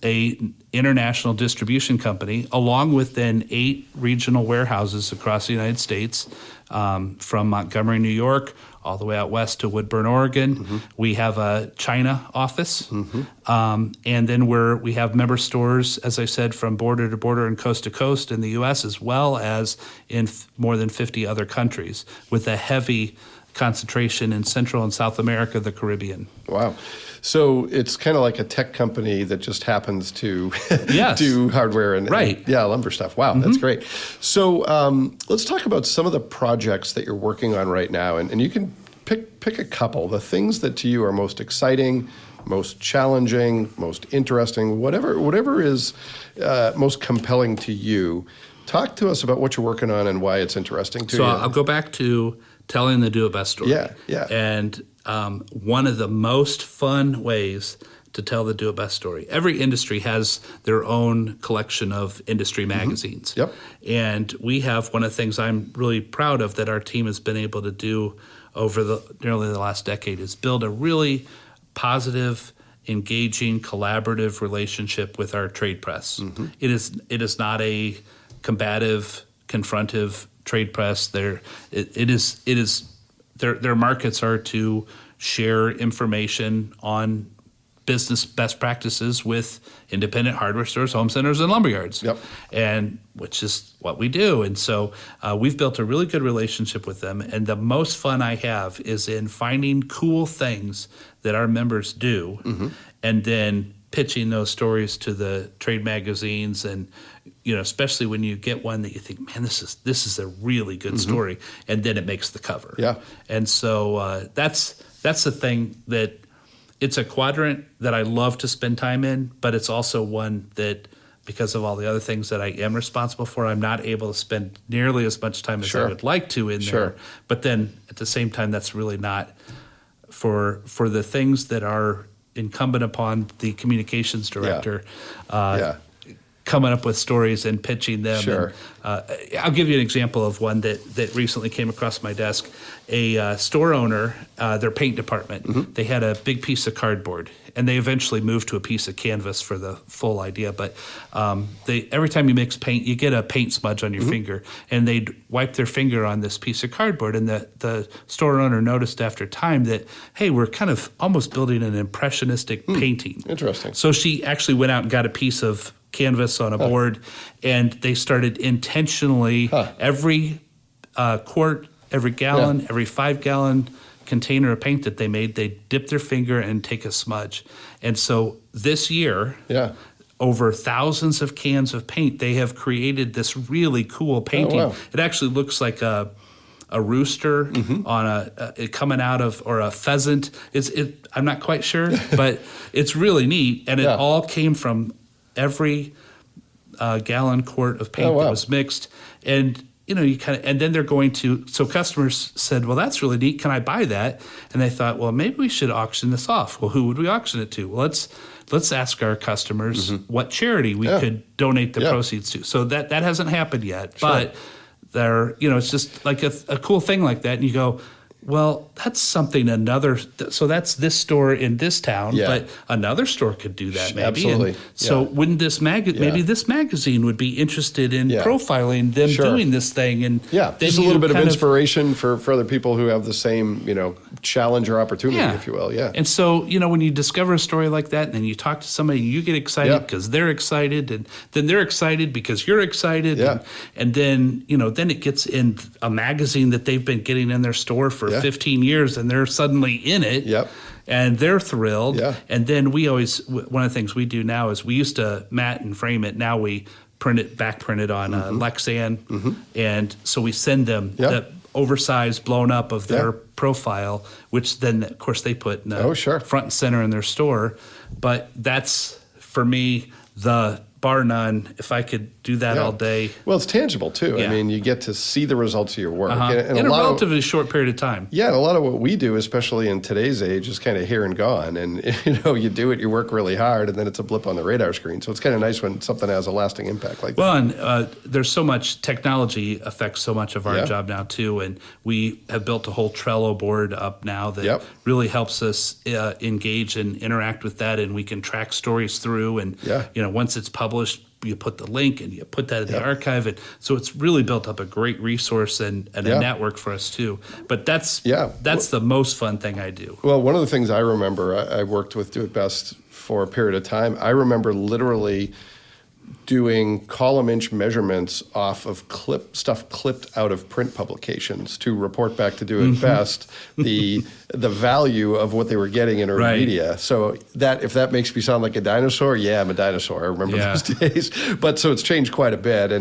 a international distribution company, along with then 8 regional warehouses across the United States, from Montgomery, New York, all the way out west to Woodburn, Oregon. We have a China office, and then we have member stores, as I said, from border to border and coast to coast in the U.S., as well as in more than 50 other countries, with a heavy concentration in Central and South America, the Caribbean. Wow. So it's kind of like a tech company that just happens to do hardware and lumber stuff. Wow, that's great. So let's talk about some of the projects that you're working on right now, and you can pick a couple. The things that to you are most exciting, most challenging, most interesting, whatever is most compelling to you. Talk to us about what you're working on and why it's interesting to you. So I'll go back to telling the Do It Best story. Yeah. And one of the most fun ways to tell the Do It Best story. Every industry has their own collection of industry magazines. Yep. And we have one of the things I'm really proud of that our team has been able to do over nearly the last decade is build a really positive, engaging, collaborative relationship with our trade press. It is not a combative, confrontive trade press. Their markets are to share information on business best practices with independent hardware stores, home centers, and lumberyards. And which is what we do. And so we've built a really good relationship with them. And the most fun I have is in finding cool things that our members do, and then pitching those stories to the trade magazines. And especially when you get one that you think, man, this is a really good story, and then it makes the cover. And so that's the thing that it's a quadrant that I love to spend time in, but it's also one that, because of all the other things that I am responsible for, I'm not able to spend nearly as much time as I would like to in there. But then at the same time, that's really not for the things that are incumbent upon the communications director. Coming up with stories and pitching them. And, I'll give you an example of one that recently came across my desk. A store owner, their paint department, they had a big piece of cardboard, and they eventually moved to a piece of canvas for the full idea. But every time you mix paint, you get a paint smudge on your finger, and they'd wipe their finger on this piece of cardboard. And the store owner noticed after time that, hey, we're kind of almost building an impressionistic painting. Interesting. So she actually went out and got a piece of canvas on a board, and they started intentionally every quart, every gallon, every 5-gallon container of paint that they made, they dip their finger and take a smudge. And so this year, over thousands of cans of paint, they have created this really cool painting. It actually looks like a rooster on coming out of, or a pheasant. I'm not quite sure, but it's really neat, and it all came from every gallon quart of paint that was mixed. And and then they're going to, so customers said, well, that's really neat, can I buy that? And they thought, well, maybe we should auction this off. Well, who would we auction it to? Well, let's ask our customers what charity we could donate the proceeds to. So that hasn't happened yet, but it's just like a cool thing like that. And you go, Well, that's something so that's this store in this town, Yeah. but another store could do that maybe. Absolutely. And so Yeah. wouldn't maybe this magazine would be interested in Yeah. profiling them Sure. doing this thing. And Yeah, then just a little you bit of kind inspiration for other people who have the same, challenge or opportunity, if you will. Yeah. And so, when you discover a story like that and then you talk to somebody, you get excited Yeah. because they're excited, and then they're excited because you're excited. Yeah. And then, then it gets in a magazine that they've been getting in their store for Yeah. 15 years and they're suddenly in it. Yep. And they're thrilled. Yeah. And then one of the things we do now is we used to mat and frame it. Now we print it on Lexan. And so we send them Yeah. the oversized blown up of their Yeah. profile, which then of course they put in the Sure. front and center in their store. But that's for me the bar none. If I could do that Yeah. all day. Well, it's tangible too. I Yeah. mean, you get to see the results of your work. And In a lot of- relatively short period of time. Yeah, and a lot of what we do, especially in today's age, is kind of here and gone. And you do it, you work really hard, and then it's a blip on the radar screen. So it's kind of nice when something has a lasting impact like that. Well, and there's so much technology affects so much of our Yeah. job now too, and we have built a whole Trello board up now that Yep. really helps us engage and interact with that, and we can track stories through. And Yeah. once it's published, you put the link and you put that in the Yep. archive, and so it's really built up a great resource and Yeah. a network for us too. But that's Yeah. the most fun thing I do. Well, one of the things I remember, I worked with Do It Best for a period of time. I remember literally doing column inch measurements off of stuff clipped out of print publications to report back to Do It Best the value of what they were getting in earned Right. media. So if that makes me sound like a dinosaur, yeah, I'm a dinosaur. I remember Yeah. those days. But so it's changed quite a bit,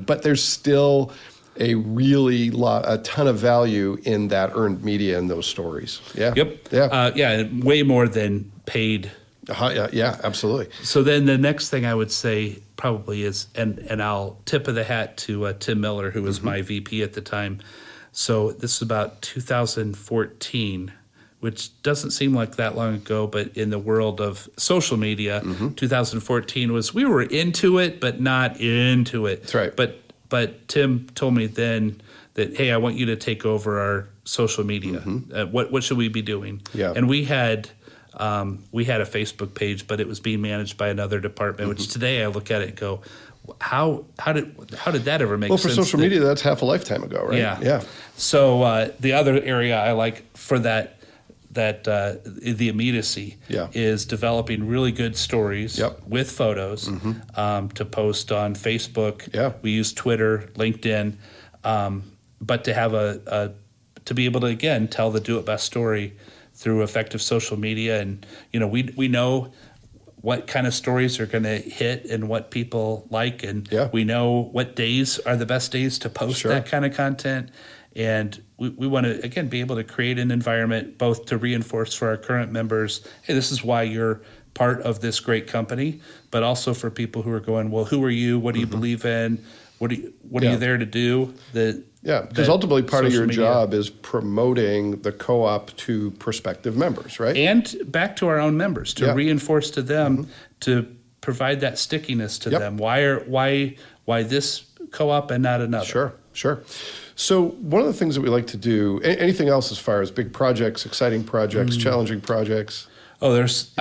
but there's still a ton of value in that earned media and those stories. Yeah. Yep. Yeah. Way more than paid. Yeah, absolutely. So then the next thing I would say probably is, and I'll tip of the hat to Tim Miller, who was my VP at the time. So this is about 2014, which doesn't seem like that long ago, but in the world of social media, 2014 we were into it, but not into it. That's right. But Tim told me then that, hey, I want you to take over our social media. What should we be doing? Yeah. And we had a Facebook page, but it was being managed by another department. Which today I look at it and go, how did that ever make sense? Well, for social media, that's half a lifetime ago, right? Yeah. Yeah. So the other area I like for that the immediacy is developing really good stories with photos to post on Facebook. Yeah. We use Twitter, LinkedIn, but to have to be able to again tell the Do It Best story through effective social media. And we know what kind of stories are going to hit and what people like, and we know what days are the best days to post that kind of content. And we want to, again, be able to create an environment both to reinforce for our current members, hey, this is why you're part of this great company, but also for people who are going, well, who are you? What do you believe in? What are you there to do? Because ultimately part of your social media. job is promoting the co-op to prospective members, right? And back to our own members, to reinforce to them, to provide that stickiness to them. Why this co-op and not another? Sure. So one of the things that we like to do, anything else as far as big projects, exciting projects, challenging projects? Oh, this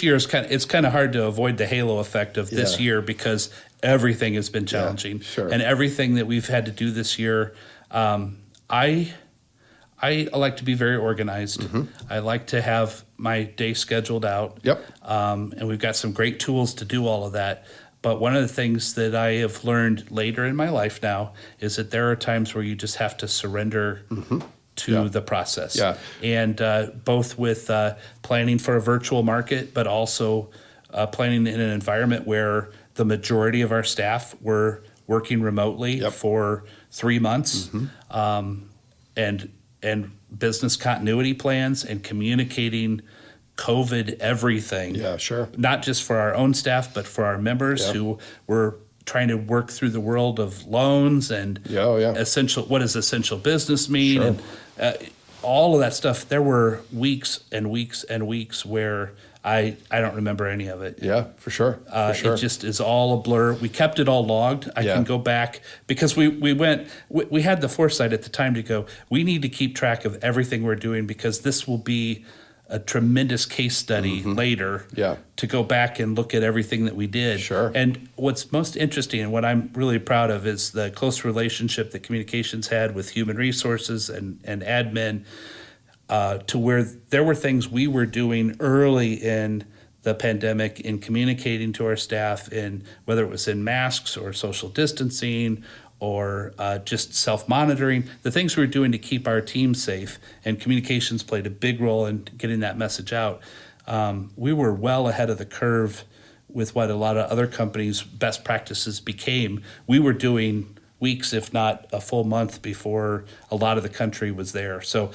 year is it's kind of hard to avoid the halo effect of this year because everything has been challenging. And everything that we've had to do this year, I like to be very organized. I like to have my day scheduled out. And we've got some great tools to do all of that. But one of the things that I have learned later in my life now is that there are times where you just have to surrender to the process. And both with planning for a virtual market, but also planning in an environment where the majority of our staff were working remotely for 3 months, and business continuity plans and communicating COVID everything. Not just for our own staff, but for our members who were trying to work through the world of loans and what does essential business mean? And all of that stuff, there were weeks and weeks and weeks where I don't remember any of it. Yeah, for sure. For sure. It just is all a blur. We kept it all logged. I can go back because we had the foresight at the time to go, we need to keep track of everything we're doing because this will be a tremendous case study later to go back and look at everything that we did. Sure. And what's most interesting and what I'm really proud of is the close relationship that communications had with human resources and admin, to where there were things we were doing early in the pandemic in communicating to our staff, in whether it was in masks or social distancing or just self-monitoring, the things we were doing to keep our team safe, and communications played a big role in getting that message out. We were well ahead of the curve with what a lot of other companies' best practices became. We were doing weeks, if not a full month, before a lot of the country was there. So,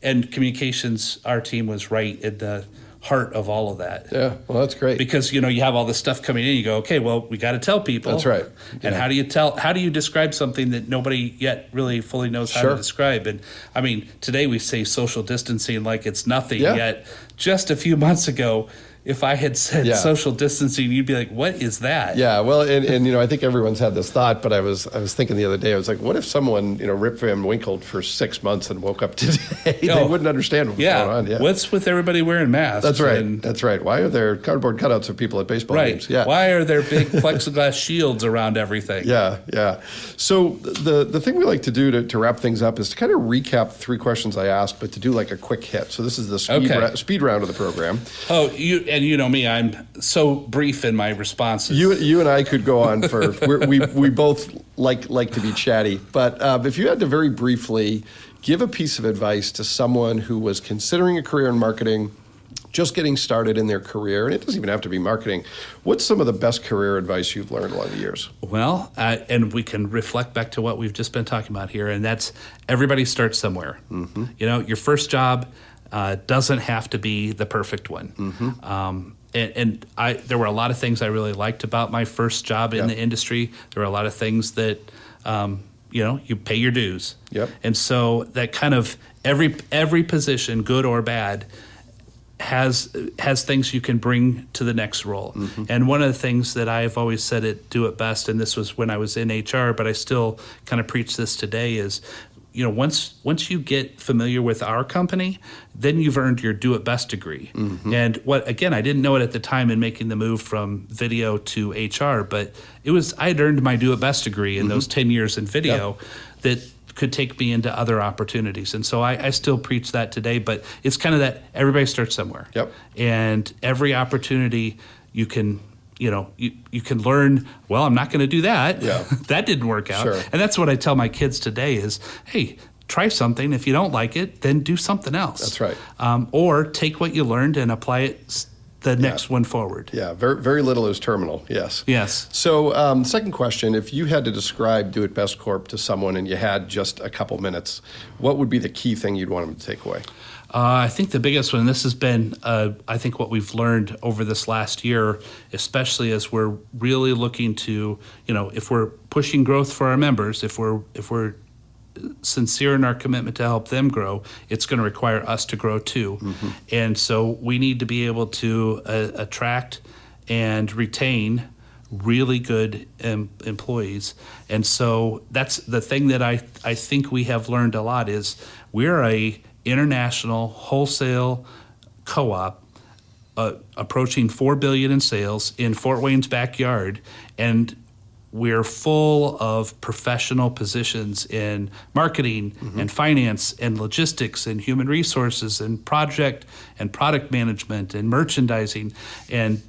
and communications, our team was right in the heart of all of that. Yeah, well, that's great. Because, you have all this stuff coming in, you go, okay, well, we got to tell people. That's right. And how do you describe something that nobody yet really fully knows how to describe? And I mean, today we say social distancing like it's nothing, yet just a few months ago, if I had said social distancing, you'd be like, what is that? Yeah, well, and I think everyone's had this thought, but I was thinking the other day, I was like, what if someone, Rip Van Winkled for 6 months and woke up today? They wouldn't understand what's going on. Yeah. What's with everybody wearing masks? That's right. That's right. Why are there cardboard cutouts of people at baseball games? Yeah. Why are there big plexiglass shields around everything? Yeah. So the thing we like to do to wrap things up is to kind of recap 3 questions I asked, but to do like a quick hit. So this is the speed round of the program. Oh, and you know me, I'm so brief in my responses. You and I could go on for we both like to be chatty, but if you had to very briefly give a piece of advice to someone who was considering a career in marketing, just getting started in their career, and it doesn't even have to be marketing, what's some of the best career advice you've learned along the years? Well, and we can reflect back to what we've just been talking about here, and that's everybody starts somewhere. Your first job doesn't have to be the perfect one. And there were a lot of things I really liked about my first job in the industry. There were a lot of things that, you pay your dues. Yep. And so that kind of every position, good or bad, has things you can bring to the next role. And one of the things that I've always said at Do It Best, and this was when I was in HR, but I still kind of preach this today, is once you get familiar with our company, then you've earned your Do It Best degree. And I didn't know it at the time in making the move from video to HR, but I'd earned my Do It Best degree in those 10 years in video that could take me into other opportunities. And so I still preach that today, but it's kind of that everybody starts somewhere. Yep. And every opportunity you can you can learn, well, I'm not going to do that. Yeah. That didn't work out. Sure. And that's what I tell my kids today is, hey, try something. If you don't like it, then do something else. That's right. Or take what you learned and apply it the next one forward. Yeah, very, very little is terminal, yes. Yes. So second question, if you had to describe Do It Best Corp to someone and you had just a couple minutes, what would be the key thing you'd want them to take away? I think the biggest one, this has been, I think what we've learned over this last year, especially as we're really looking to, if we're pushing growth for our members, if we're sincere in our commitment to help them grow, it's going to require us to grow too. And so we need to be able to attract and retain really good employees. And so that's the thing that I think we have learned a lot is we're a international wholesale co-op approaching $4 billion in sales in Fort Wayne's backyard, and we're full of professional positions in marketing and finance and logistics and human resources and project and product management and merchandising. And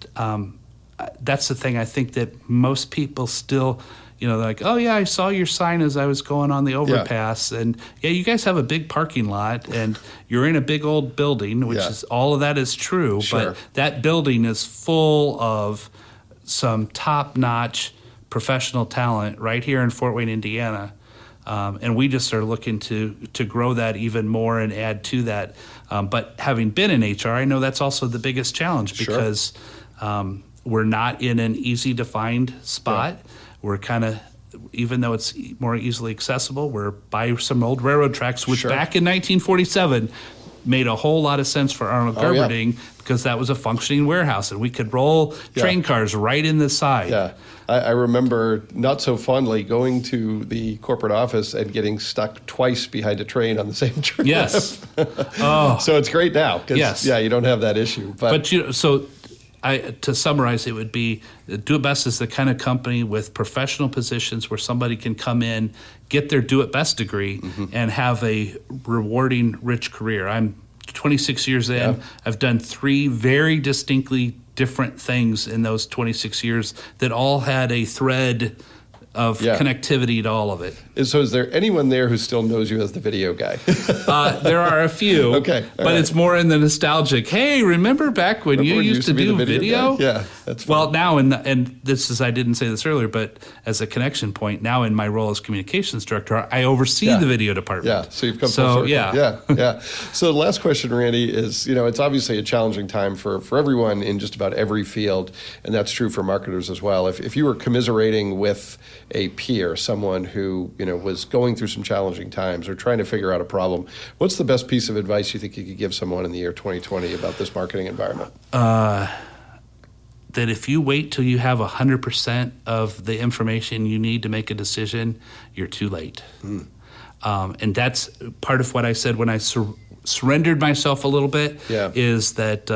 that's the thing I think that most people still, they're like, oh yeah, I saw your sign as I was going on the overpass. Yeah. And yeah, you guys have a big parking lot and you're in a big old building, which is all of that is true. Sure. But that building is full of some top-notch professional talent right here in Fort Wayne, Indiana. And we just are looking to grow that even more and add to that. But having been in HR, I know that's also the biggest challenge because we're not in an easy to find spot. Yeah. We're kind of even though it's more easily accessible, we're by some old railroad tracks, which Sure. back in 1947 made a whole lot of sense for Arnold Oh, yeah. Gerberding because that was a functioning warehouse, and we could roll train cars right in the side. Yeah. I remember not so fondly going to the corporate office and getting stuck twice behind a train on the same trip. Yes. Oh. So it's great now. 'Cause, Yes. Yeah, you don't have that issue. But to summarize, it would be Do It Best is the kind of company with professional positions where somebody can come in, get their Do It Best degree, and have a rewarding, rich career. I'm 26 years in. Yeah. I've done 3 very distinctly different things in those 26 years that all had a thread of connectivity to all of it. So is there anyone there who still knows you as the video guy? There are a few, Okay, all but right. it's more in the nostalgic. Hey, remember back when you used to be do the video? guy? Yeah, that's fun. Well, now, and this is, I didn't say this earlier, but as a connection point, now in my role as communications director, I oversee Yeah. the video department. Yeah, so you've come full circle. Yeah. So the last question, Randy, is, it's obviously a challenging time for everyone in just about every field, and that's true for marketers as well. If you were commiserating with a peer, someone who, was going through some challenging times or trying to figure out a problem, what's the best piece of advice you think you could give someone in the year 2020 about this marketing environment? That if you wait till you have 100% of the information you need to make a decision, you're too late. And that's part of what I said when I surrendered myself a little bit, is that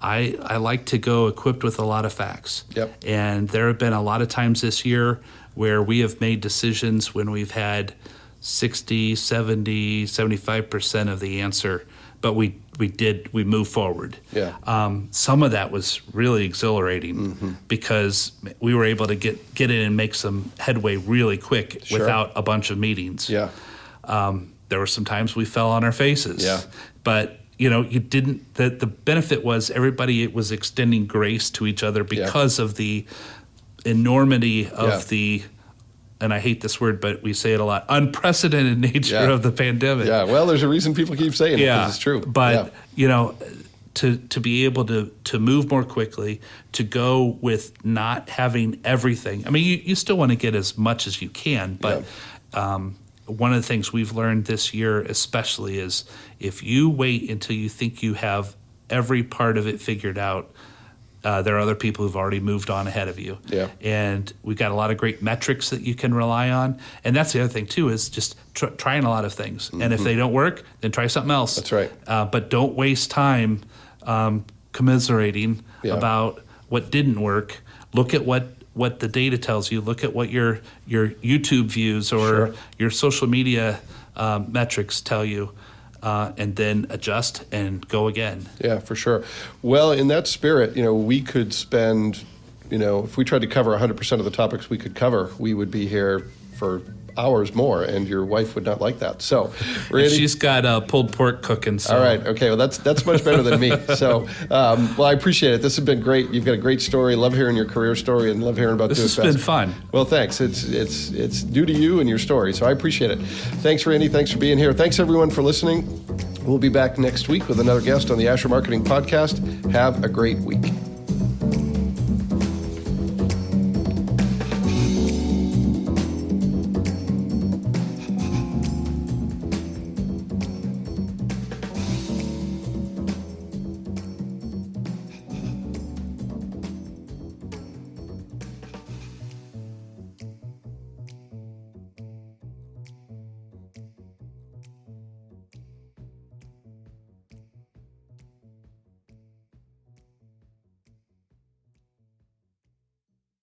I like to go equipped with a lot of facts. Yep. And there have been a lot of times this year where we have made decisions when we've had 60, 70, 75% of the answer, but we moved forward. Yeah. Some of that was really exhilarating because we were able to get in and make some headway really quick without a bunch of meetings. Yeah. There were some times we fell on our faces. Yeah. But you didn't. The benefit was everybody was extending grace to each other because of the enormity of the, and I hate this word, but we say it a lot, unprecedented nature of the pandemic. Yeah, well, there's a reason people keep saying it, because it's true. But, to be able to move more quickly, to go with not having everything. I mean, you still want to get as much as you can, but one of the things we've learned this year especially is if you wait until you think you have every part of it figured out, there are other people who've already moved on ahead of you. Yeah. And we've got a lot of great metrics that you can rely on. And that's the other thing, too, is just trying a lot of things. And if they don't work, then try something else. That's right. But don't waste time commiserating about what didn't work. Look at what the data tells you. Look at what your YouTube views or your social media metrics tell you. And then adjust and go again. Yeah, for sure. Well, in that spirit, we could spend, if we tried to cover 100% of the topics we could cover, we would be here for hours more, and your wife would not like that. So, Randy, she's got pulled pork cooking. So. All right. Okay. Well, that's much better than me. So, I appreciate it. This has been great. You've got a great story. Love hearing your career story and love hearing about this. This has been fun. Well, thanks. It's due to you and your story. So I appreciate it. Thanks, Randy. Thanks for being here. Thanks everyone for listening. We'll be back next week with another guest on the Asher Marketing Podcast. Have a great week.